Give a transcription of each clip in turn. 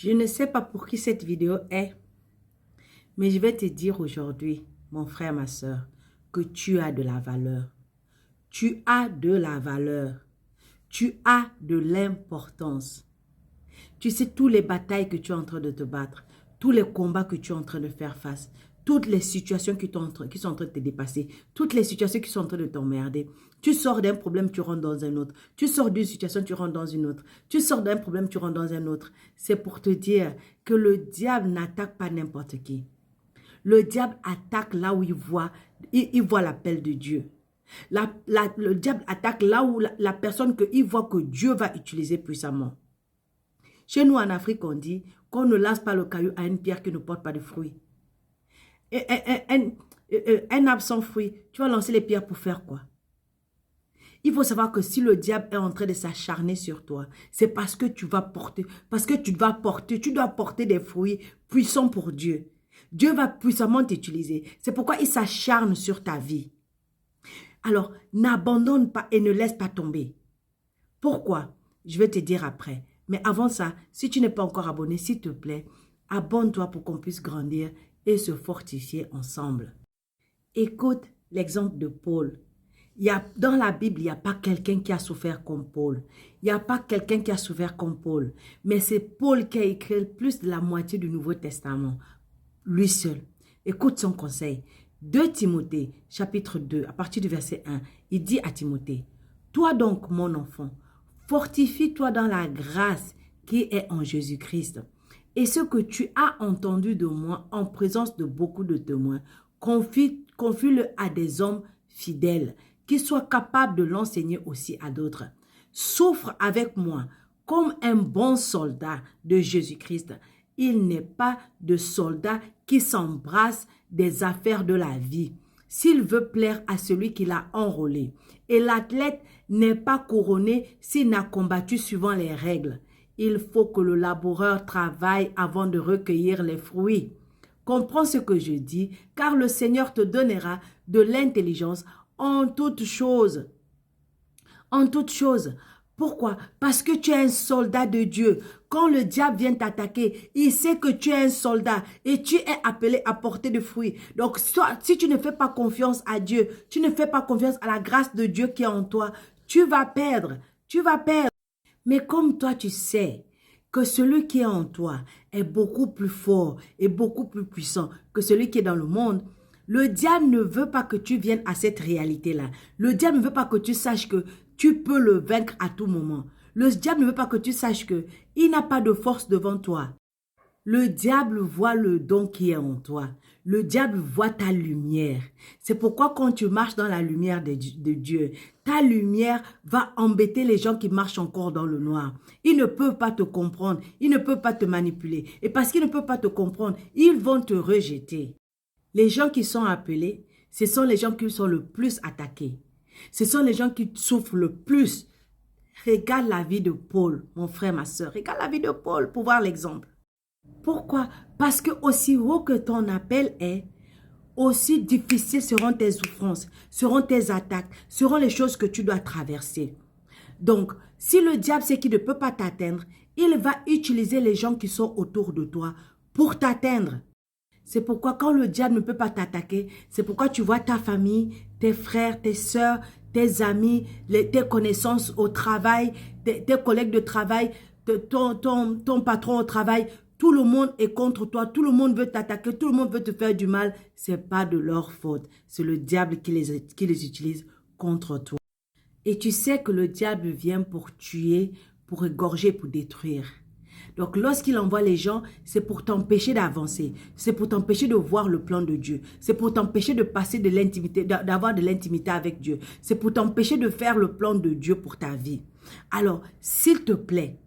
Je ne sais pas pour qui cette vidéo est, mais je vais te dire aujourd'hui, mon frère, ma soeur, que tu as de la valeur. Tu as de la valeur. Tu as de l'importance. Tu sais toutes les batailles que tu es en train de te battre, tous les combats que tu es en train de faire face, toutes les situations qui sont en train de te dépasser, toutes les situations qui sont en train de t'emmerder. Tu sors d'un problème, tu rentres dans un autre. Tu sors d'une situation, tu rentres dans une autre. Tu sors d'un problème, tu rentres dans un autre. C'est pour te dire que le diable n'attaque pas n'importe qui. Le diable attaque là où il voit l'appel de Dieu. Le diable attaque là où la personne qu'il voit que Dieu va utiliser puissamment. Chez nous en Afrique, on dit qu'on ne lance pas le caillou à une pierre qui ne porte pas de fruits. Un arbre sans fruits, tu vas lancer les pierres pour faire quoi? Il faut savoir que si le diable est en train de s'acharner sur toi, c'est parce que tu dois porter des fruits puissants pour Dieu. Dieu va puissamment t'utiliser. C'est pourquoi il s'acharne sur ta vie. Alors, n'abandonne pas et ne laisse pas tomber. Pourquoi? Je vais te dire après. Mais avant ça, si tu n'es pas encore abonné, s'il te plaît, abonne-toi pour qu'on puisse grandir et se fortifier ensemble. Écoute l'exemple de Paul. Dans la Bible, il n'y a pas quelqu'un qui a souffert comme Paul. Il n'y a pas quelqu'un qui a souffert comme Paul. Mais c'est Paul qui a écrit plus de la moitié du Nouveau Testament. Lui seul. Écoute son conseil. 2 Timothée, chapitre 2, à partir du verset 1, il dit à Timothée, « Toi donc, mon enfant, fortifie-toi dans la grâce qui est en Jésus-Christ. Et ce que tu as entendu de moi en présence de beaucoup de témoins, confie-le à des hommes fidèles, qui soient capables de l'enseigner aussi à d'autres. Souffre avec moi comme un bon soldat de Jésus-Christ. Il n'est pas de soldat qui s'embrasse des affaires de la vie, s'il veut plaire à celui qui l'a enrôlé. Et l'athlète n'est pas couronné s'il n'a combattu suivant les règles. Il faut que le laboureur travaille avant de recueillir les fruits. Comprends ce que je dis, car le Seigneur te donnera de l'intelligence en toutes choses. En toutes choses. Pourquoi? Parce que tu es un soldat de Dieu. Quand le diable vient t'attaquer, il sait que tu es un soldat et tu es appelé à porter des fruits. Donc, si tu ne fais pas confiance à Dieu, tu ne fais pas confiance à la grâce de Dieu qui est en toi, tu vas perdre. Tu vas perdre. Mais comme toi, tu sais que celui qui est en toi est beaucoup plus fort et beaucoup plus puissant que celui qui est dans le monde, le diable ne veut pas que tu viennes à cette réalité-là. Le diable ne veut pas que tu saches que tu peux le vaincre à tout moment. Le diable ne veut pas que tu saches qu'il n'a pas de force devant toi. Le diable voit le don qui est en toi. Le diable voit ta lumière. C'est pourquoi quand tu marches dans la lumière de Dieu, ta lumière va embêter les gens qui marchent encore dans le noir. Ils ne peuvent pas te comprendre. Ils ne peuvent pas te manipuler. Et parce qu'ils ne peuvent pas te comprendre, ils vont te rejeter. Les gens qui sont appelés, ce sont les gens qui sont le plus attaqués. Ce sont les gens qui souffrent le plus. Regarde la vie de Paul, mon frère, ma soeur. Regarde la vie de Paul pour voir l'exemple. Pourquoi? Parce que aussi haut que ton appel est, aussi difficiles seront tes souffrances, seront tes attaques, seront les choses que tu dois traverser. Donc, si le diable sait qu'il ne peut pas t'atteindre, il va utiliser les gens qui sont autour de toi pour t'atteindre. C'est pourquoi quand le diable ne peut pas t'attaquer, c'est pourquoi tu vois ta famille, tes frères, tes soeurs, tes amis, tes connaissances au travail, tes collègues de travail, ton patron au travail, tout le monde est contre toi, tout le monde veut t'attaquer, tout le monde veut te faire du mal. Ce n'est pas de leur faute, c'est le diable qui les utilise contre toi. Et tu sais que le diable vient pour tuer, pour égorger, pour détruire. Donc, lorsqu'il envoie les gens, c'est pour t'empêcher d'avancer. C'est pour t'empêcher de voir le plan de Dieu. C'est pour t'empêcher de passer de l'intimité, d'avoir de l'intimité avec Dieu. C'est pour t'empêcher de faire le plan de Dieu pour ta vie. Alors, s'il te plaît,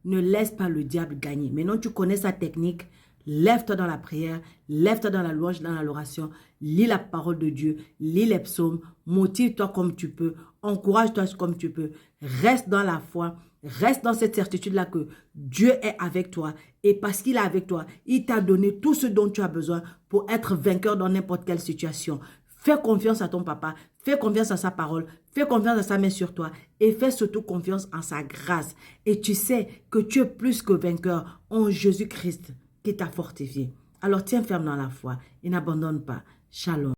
ne laisse pas le diable gagner. Maintenant, tu connais sa technique. Lève-toi dans la prière, lève-toi dans la louange, dans l'adoration, lis la parole de Dieu, lis les psaumes, motive-toi comme tu peux, encourage-toi comme tu peux, reste dans la foi, reste dans cette certitude-là que Dieu est avec toi et parce qu'il est avec toi, il t'a donné tout ce dont tu as besoin pour être vainqueur dans n'importe quelle situation. Fais confiance à ton papa, fais confiance à sa parole, fais confiance à sa main sur toi et fais surtout confiance en sa grâce. Et tu sais que tu es plus que vainqueur en Jésus-Christ qui t'a fortifié. Alors tiens ferme dans la foi et n'abandonne pas. Shalom.